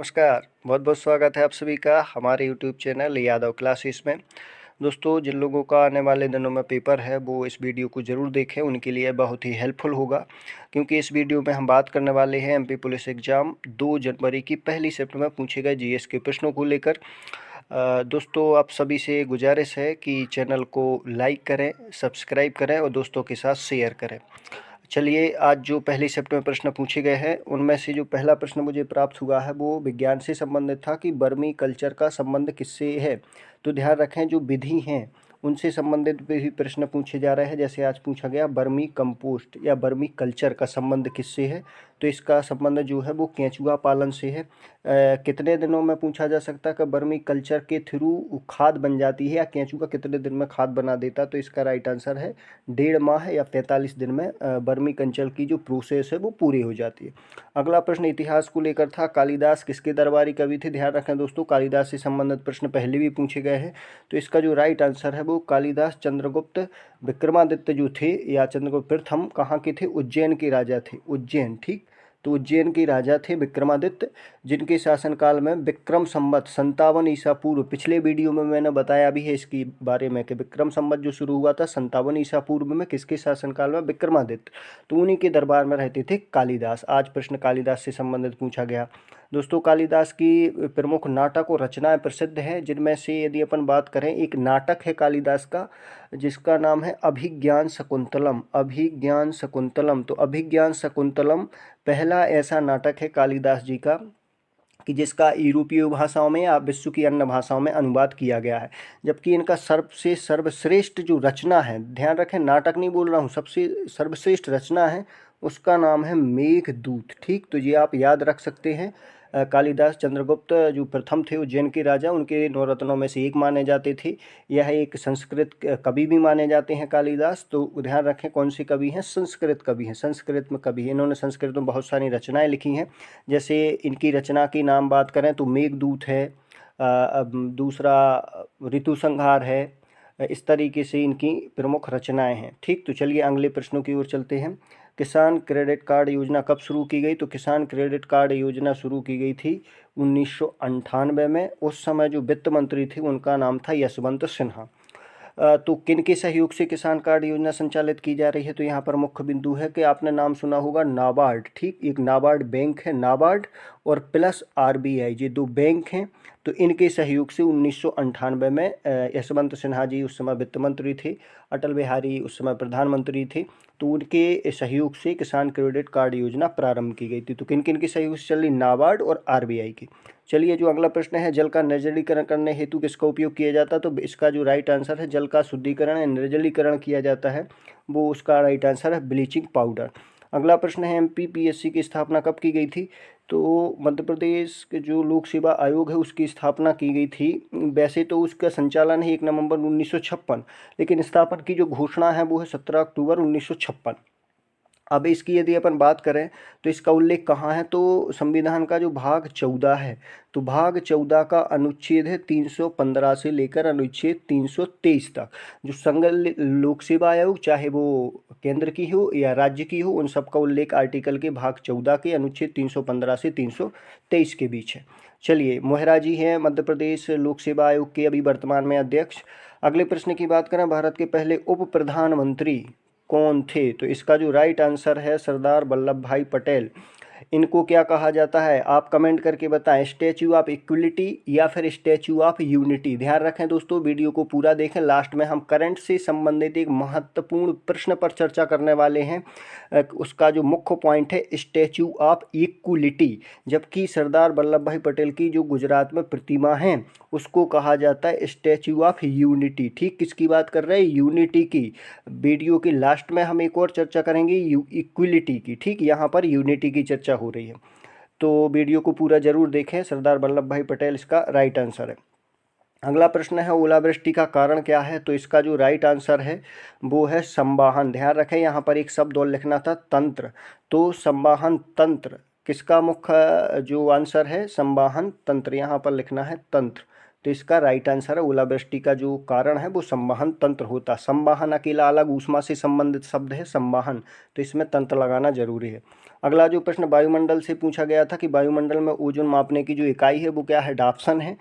नमस्कार, बहुत बहुत स्वागत है आप सभी का हमारे यूट्यूब चैनल यादव क्लासेस में। दोस्तों, जिन लोगों का आने वाले दिनों में पेपर है वो इस वीडियो को ज़रूर देखें, उनके लिए बहुत ही हेल्पफुल होगा। क्योंकि इस वीडियो में हम बात करने वाले हैं एमपी पुलिस एग्ज़ाम 2 जनवरी की पहली शिफ्ट में पूछे गए जीएस के प्रश्नों को लेकर। दोस्तों, आप सभी से गुजारिश है कि चैनल को लाइक करें, सब्सक्राइब करें और दोस्तों के साथ शेयर करें। चलिए, आज जो पहली शिफ्ट में प्रश्न पूछे गए हैं उनमें से जो पहला प्रश्न मुझे प्राप्त हुआ है वो विज्ञान से संबंधित था कि बर्मी कल्चर का संबंध किससे है। तो ध्यान रखें, जो विधि हैं उनसे संबंधित भी प्रश्न पूछे जा रहे हैं। जैसे आज पूछा गया बर्मी कंपोस्ट या बर्मी कल्चर का संबंध किससे है, तो इसका संबंध जो है वो केंचुआ पालन से है। कितने दिनों में पूछा जा सकता है कि बर्मी कल्चर के थ्रू खाद बन जाती है या केंचुआ कितने दिन में खाद बना देता, तो इसका राइट आंसर है 1.5 माह या 45 दिन में बर्मी कल्चर की जो प्रोसेस है वो पूरी हो जाती है। अगला प्रश्न इतिहास को लेकर था। कालिदास किसके दरबारी कवि थे। ध्यान रखें दोस्तों, कालिदास से संबंधित प्रश्न पहले भी पूछे गए हैं, तो इसका जो राइट आंसर है वो कालिदास चंद्रगुप्त विक्रमादित्य जो थे या चंद्रगुप्त प्रथम कहाँ के थे, उज्जैन के राजा थे। उज्जैन, ठीक। तो उज्जैन के राजा थे विक्रमादित्य, जिनके शासनकाल में विक्रम संवत 57 ईसा पूर्व, पिछले वीडियो में मैंने बताया भी है इसके बारे में कि विक्रम संवत जो शुरू हुआ था 57 ईसा पूर्व में, किसके शासनकाल में, विक्रमादित्य। तो उन्हीं के दरबार में रहते थे कालिदास। आज प्रश्न कालिदास से संबंधित पूछा गया। दोस्तों, कालिदास की प्रमुख नाटक और रचनाएं प्रसिद्ध हैं, जिनमें से यदि अपन बात करें, एक नाटक है कालिदास का जिसका नाम है अभिज्ञान शकुंतलम। अभिज्ञान शकुंतलम, तो अभिज्ञान शकुंतलम पहला ऐसा नाटक है कालिदास जी का कि जिसका यूरोपीय भाषाओं में या विश्व की अन्य भाषाओं में अनुवाद किया गया है। जबकि इनका सर्वश्रेष्ठ जो रचना है, ध्यान रखें नाटक नहीं बोल रहा हूँ, सबसे सर्वश्रेष्ठ रचना है उसका नाम है मेघदूत। ठीक, तो ये आप याद रख सकते हैं। कालिदास चंद्रगुप्त जो प्रथम थे उज्जैन के राजा, उनके नवरत्नों में से एक माने जाते थे। यह एक संस्कृत कवि भी माने जाते हैं कालिदास। तो ध्यान रखें कौन से कवि हैं, संस्कृत कवि हैं, संस्कृत में कवि हैं। इन्होंने संस्कृत में बहुत सारी रचनाएं लिखी हैं। जैसे इनकी रचना की नाम बात करें तो मेघदूत है, दूसरा ऋतु संहार है। इस तरीके से इनकी प्रमुख रचनाएं हैं। ठीक, तो चलिए अगले प्रश्नों की ओर चलते हैं। किसान क्रेडिट कार्ड योजना कब शुरू की गई। तो किसान क्रेडिट कार्ड योजना शुरू की गई थी 1998 में। उस समय जो वित्त मंत्री थे उनका नाम था यशवंत सिन्हा। तो किन के सहयोग से किसान कार्ड योजना संचालित की जा रही है। तो यहाँ पर मुख्य बिंदु है कि आपने नाम सुना होगा नाबार्ड। ठीक, एक नाबार्ड बैंक है, नाबार्ड और प्लस आरबीआई, ये दो बैंक हैं। तो इनके सहयोग से 1998 में यशवंत सिन्हा जी उस समय वित्त मंत्री थे, अटल बिहारी उस समय प्रधानमंत्री थे। तो उनके सहयोग से किसान क्रेडिट कार्ड योजना प्रारंभ की गई थी। तो किन किन के सहयोग से चल रही, नाबार्ड और आरबीआई की। चलिए, जो अगला प्रश्न है, जल का निर्जलीकरण करने हेतु किसका उपयोग किया जाता है। तो इसका जो राइट आंसर है, जल का शुद्धिकरण या निर्जलीकरण किया जाता है, वो उसका राइट आंसर है ब्लीचिंग पाउडर। अगला प्रश्न है, एमपीपीएससी की स्थापना कब की गई थी। तो मध्य प्रदेश के जो लोक सेवा आयोग है उसकी स्थापना की गई थी। वैसे तो उसका संचालन है 1 नवंबर 1956, लेकिन स्थापना की जो घोषणा है वो है 17 अक्टूबर 1956। अब इसकी यदि अपन बात करें तो इसका उल्लेख कहाँ है। तो संविधान का जो भाग 14 है, तो भाग 14 का अनुच्छेद है 315 से लेकर अनुच्छेद 323 तक। जो संघ लोक सेवा आयोग, चाहे वो केंद्र की हो या राज्य की हो, उन सबका उल्लेख आर्टिकल के भाग 14 के अनुच्छेद 315 से 323 के बीच है। चलिए, मोहरा जी हैं मध्य प्रदेश लोक सेवा आयोग के अभी वर्तमान में अध्यक्ष। अगले प्रश्न की बात करें, भारत के पहले उप प्रधानमंत्री कौन थे। तो इसका जो राइट आंसर है सरदार वल्लभ भाई पटेल। इनको क्या कहा जाता है, आप कमेंट करके बताएं, स्टैच्यू ऑफ इक्वलिटी या फिर स्टैच्यू ऑफ यूनिटी। ध्यान रखें दोस्तों, वीडियो को पूरा देखें, लास्ट में हम करंट से संबंधित एक महत्वपूर्ण प्रश्न पर चर्चा करने वाले हैं। उसका जो मुख्य पॉइंट है स्टैच्यू ऑफ इक्वलिटी, जबकि सरदार वल्लभ भाई पटेल की जो गुजरात में प्रतिमा है उसको कहा जाता है स्टैच्यू ऑफ यूनिटी। ठीक, किसकी बात कर रहे हैं, यूनिटी की। वीडियो के लास्ट में हम एक और चर्चा करेंगे इक्वलिटी की। ठीक, यहाँ पर यूनिटी की चर्चा हो रही है, तो वीडियो को पूरा जरूर देखें। सरदार वल्लभ भाई पटेल इसका राइट आंसर है। अगला प्रश्न है, ओलावृष्टि का कारण क्या है। तो इसका जो राइट आंसर है वो है संवाहन। ध्यान रखें, यहाँ पर एक शब्द और लिखना था, तंत्र। तो संवाहन तंत्र किसका मुख्य जो आंसर है, संवाहन तंत्र, यहाँ पर लिखना है तंत्र। तो इसका राइट आंसर है ओलावृष्टि का जो कारण है वो संवहन तंत्र होता है। संवहन अकेला अलग ऊष्मा से संबंधित शब्द है संवहन, तो इसमें तंत्र लगाना जरूरी है। अगला जो प्रश्न वायुमंडल से पूछा गया था कि वायुमंडल में ओजोन मापने की जो इकाई है वो क्या है, डाप्सन है।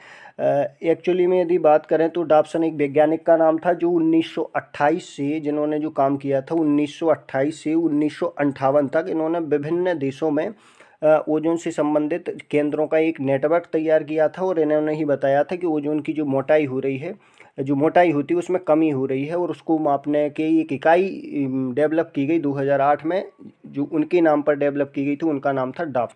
एक्चुअली में यदि बात करें तो डाप्सन एक वैज्ञानिक का नाम था जो 1928 से, जिन्होंने जो काम किया था 1928 से 1958 तक इन्होंने विभिन्न देशों में ओजोन से संबंधित केंद्रों का एक नेटवर्क तैयार किया था और इन्होंने ही बताया था कि ओजोन की जो मोटाई हो रही है, जो मोटाई होती है उसमें कमी हो रही है, और उसको मापने की एक इकाई डेवलप की गई 2008 में, जो उनके नाम पर डेवलप की गई थी, उनका नाम था डाफ।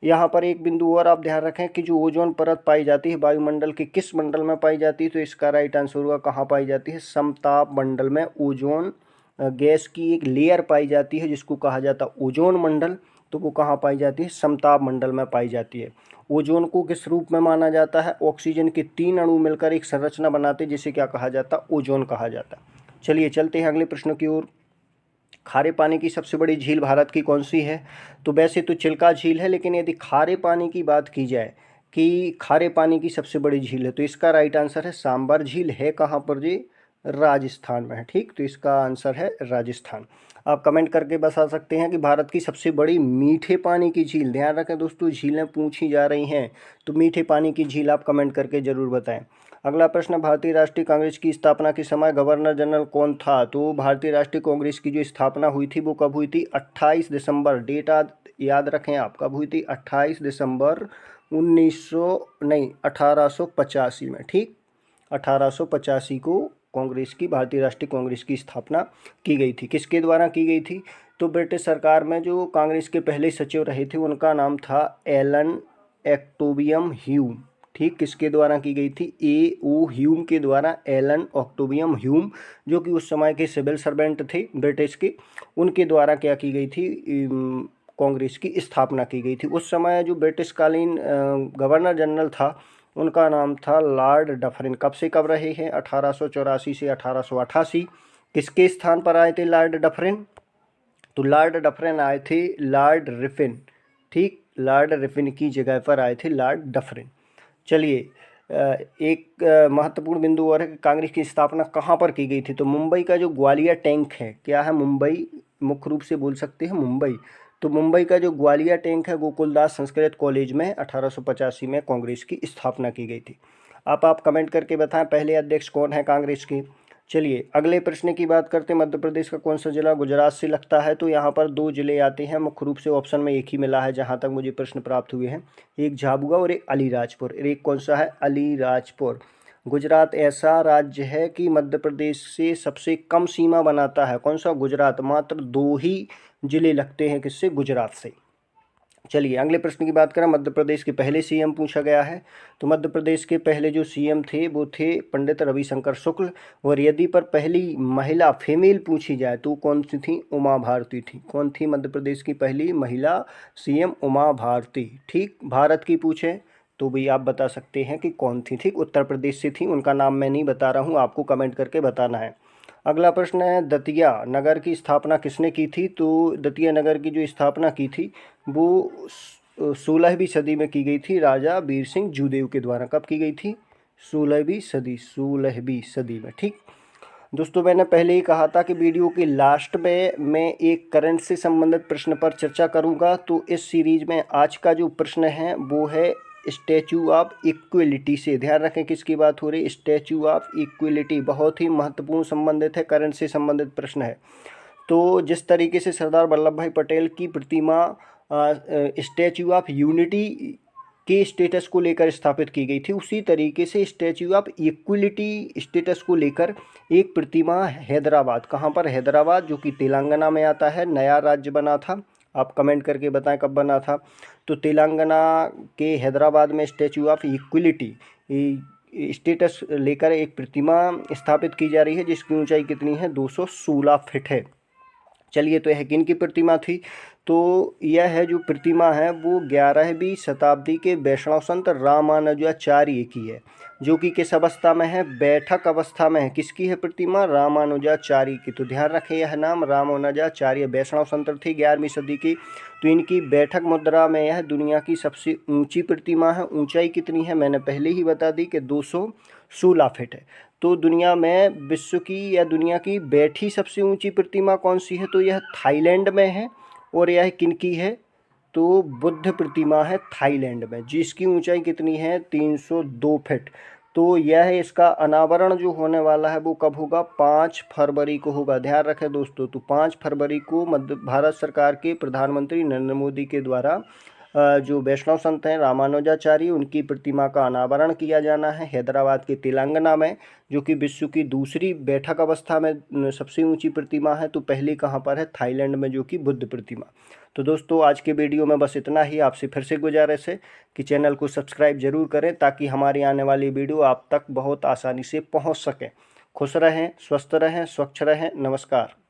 यहाँ पर एक बिंदु और आप ध्यान रखें कि जो ओजोन परत पाई जाती है वायुमंडल के किस मंडल में पाई जाती है, तो इसका राइट आंसर होगा कहाँ पाई जाती है, समताप मंडल में ओजोन गैस की एक लेयर पाई जाती है जिसको कहा जाता है ओजोन मंडल, तो वो कहाँ पाई जाती है, समताप मंडल में पाई जाती है। ओजोन को किस रूप में माना जाता है, ऑक्सीजन के 3 अणु मिलकर एक संरचना बनाते हैं जिसे क्या कहा जाता है, ओजोन कहा जाता है। चलिए चलते हैं अगले प्रश्न की ओर। खारे पानी की सबसे बड़ी झील भारत की कौन सी है, तो वैसे तो चिल्का झील है, लेकिन यदि खारे पानी की बात की जाए कि खारे पानी की सबसे बड़ी झील है, तो इसका राइट आंसर है सांबर झील। है कहाँ पर जी, राजस्थान में है। ठीक, तो इसका आंसर है राजस्थान। आप कमेंट करके बता सकते हैं कि भारत की सबसे बड़ी मीठे पानी की झील, ध्यान रखें दोस्तों झीलें पूछी जा रही हैं, तो मीठे पानी की झील आप कमेंट करके ज़रूर बताएं। अगला प्रश्न, भारतीय राष्ट्रीय कांग्रेस की स्थापना के समय गवर्नर जनरल कौन था, तो भारतीय राष्ट्रीय कांग्रेस की जो स्थापना हुई थी वो कब हुई थी, 28 दिसंबर, डेट याद रखें आप, कब हुई थी, 28 दिसंबर 1885 में। ठीक, 1885 को कांग्रेस की, भारतीय राष्ट्रीय कांग्रेस की स्थापना की गई थी। किसके द्वारा की गई थी, तो ब्रिटिश सरकार में जो कांग्रेस के पहले सचिव रहे थे उनका नाम था एलन ऑक्टेवियम ह्यूम। ठीक, किसके द्वारा की गई थी, A.O. ह्यूम के द्वारा, एलन ऑक्टेवियम ह्यूम, जो कि उस समय के सिविल सर्वेंट थे ब्रिटिश के, उनके द्वारा क्या की गई थी, कांग्रेस की स्थापना की गई थी। उस समय जो ब्रिटिश कालीन गवर्नर जनरल था उनका नाम था लॉर्ड डफरिन। कब से कब रहे हैं, 1884 से 1888। किसके स्थान पर आए थे लॉर्ड डफरिन, तो लॉर्ड डफरिन आए थे लॉर्ड रिफिन। ठीक, लॉर्ड रिफिन की जगह पर आए थे लॉर्ड डफरिन। चलिए एक महत्वपूर्ण बिंदु और है कि कांग्रेस की स्थापना कहाँ पर की गई थी, तो मुंबई का जो ग्वालियर टैंक है, क्या है, मुंबई, मुख्य रूप से बोल सकते हैं मुंबई, तो मुंबई का जो ग्वालियर टैंक है गोकुलदास संस्कृत कॉलेज में 1885 में कांग्रेस की स्थापना की गई थी। आप कमेंट करके बताएं पहले अध्यक्ष कौन है कांग्रेस के। चलिए अगले प्रश्न की बात करते हैं, मध्य प्रदेश का कौन सा जिला गुजरात से लगता है, तो यहाँ पर 2 जिले आते हैं, मुख्य रूप से ऑप्शन में एक ही मिला है जहाँ तक मुझे प्रश्न प्राप्त हुए हैं, एक झाबुआ और एक अलीराजपुर। एक कौन सा है, अलीराजपुर। गुजरात ऐसा राज्य है कि मध्य प्रदेश से सबसे कम सीमा बनाता है, कौन सा, गुजरात, मात्र 2 ही जिले लगते हैं किससे, गुजरात से। चलिए अगले प्रश्न की बात करें, मध्य प्रदेश के पहले सीएम पूछा गया है, तो मध्य प्रदेश के पहले जो सीएम थे वो थे पंडित रविशंकर शुक्ल, और यदि पर पहली महिला फीमेल पूछी जाए तो कौन सी थी, उमा भारती थी। कौन थी मध्य प्रदेश की पहली महिला सीएम, उमा भारती। ठीक, भारत की पूछे तो भी आप बता सकते हैं कि कौन थी। ठीक, उत्तर प्रदेश से थी, उनका नाम मैं नहीं बता रहा हूँ, आपको कमेंट करके बताना है। अगला प्रश्न है, दतिया नगर की स्थापना किसने की थी, तो दतिया नगर की जो स्थापना की थी वो 16वीं सदी में की गई थी, राजा वीर सिंह जूदेव के द्वारा। कब की गई थी, 16वीं सदी में। ठीक दोस्तों, मैंने पहले ही कहा था कि वीडियो के लास्ट में मैं एक करंट से संबंधित प्रश्न पर चर्चा करूंगा, तो इस सीरीज में आज का जो प्रश्न है वो है स्टैचू ऑफ इक्वलिटी से। ध्यान रखें किसकी बात हो रही है, स्टैचू ऑफ इक्वलिटी, बहुत ही महत्वपूर्ण संबंधित है, करंट से संबंधित प्रश्न है। तो जिस तरीके से सरदार वल्लभ भाई पटेल की प्रतिमा स्टैचू ऑफ यूनिटी के स्टेटस को लेकर स्थापित की गई थी, उसी तरीके से स्टैचू ऑफ इक्वलिटी स्टेटस को लेकर एक प्रतिमा हैदराबाद, कहाँ पर, हैदराबाद, जो कि तेलंगाना में आता है, नया राज्य बना था। आप कमेंट करके बताएं कब बना था, तो तेलंगाना के हैदराबाद में स्टैचू ऑफ इक्वलिटी स्टेटस लेकर एक प्रतिमा स्थापित की जा रही है जिसकी ऊंचाई कितनी है, 216 फीट है। चलिए, तो यह किन की प्रतिमा थी, तो यह है जो प्रतिमा है वो 11वीं शताब्दी के वैष्णव संत रामानुजाचार्य की है, जो कि किस अवस्था में है, बैठक अवस्था में है। किसकी है प्रतिमा, रामानुजाचार्य की। तो ध्यान रखें यह नाम रामानुजाचार्य वैष्णव संत थे 11वीं सदी की, तो इनकी बैठक मुद्रा में यह दुनिया की सबसे ऊंची प्रतिमा है। ऊंचाई कितनी है मैंने पहले ही बता दी कि 216 फीट है। तो दुनिया में विश्व की या दुनिया की बैठी सबसे ऊंची प्रतिमा कौन सी है, तो यह थाईलैंड में है। और यह किनकी है, तो बुद्ध प्रतिमा है थाईलैंड में, जिसकी ऊंचाई कितनी है 302 फीट। तो यह इसका अनावरण जो होने वाला है वो कब होगा, 5 फरवरी को होगा। ध्यान रखें दोस्तों, तो 5 फरवरी को भारत सरकार के प्रधानमंत्री नरेंद्र मोदी के द्वारा जो वैष्णव संत हैं रामानुजाचार्य, उनकी प्रतिमा का अनावरण किया जाना है हैदराबाद के तेलंगाना में, जो कि विश्व की दूसरी बैठक अवस्था में सबसे ऊंची प्रतिमा है। तो पहली कहाँ पर है, थाईलैंड में, जो कि बुद्ध प्रतिमा। तो दोस्तों आज के वीडियो में बस इतना ही। आपसे फिर से गुजारिश है कि चैनल को सब्सक्राइब जरूर करें ताकि हमारी आने वाली वीडियो आप तक बहुत आसानी से पहुंच सके। खुश रहें, स्वस्थ रहें, स्वच्छ रहें। नमस्कार।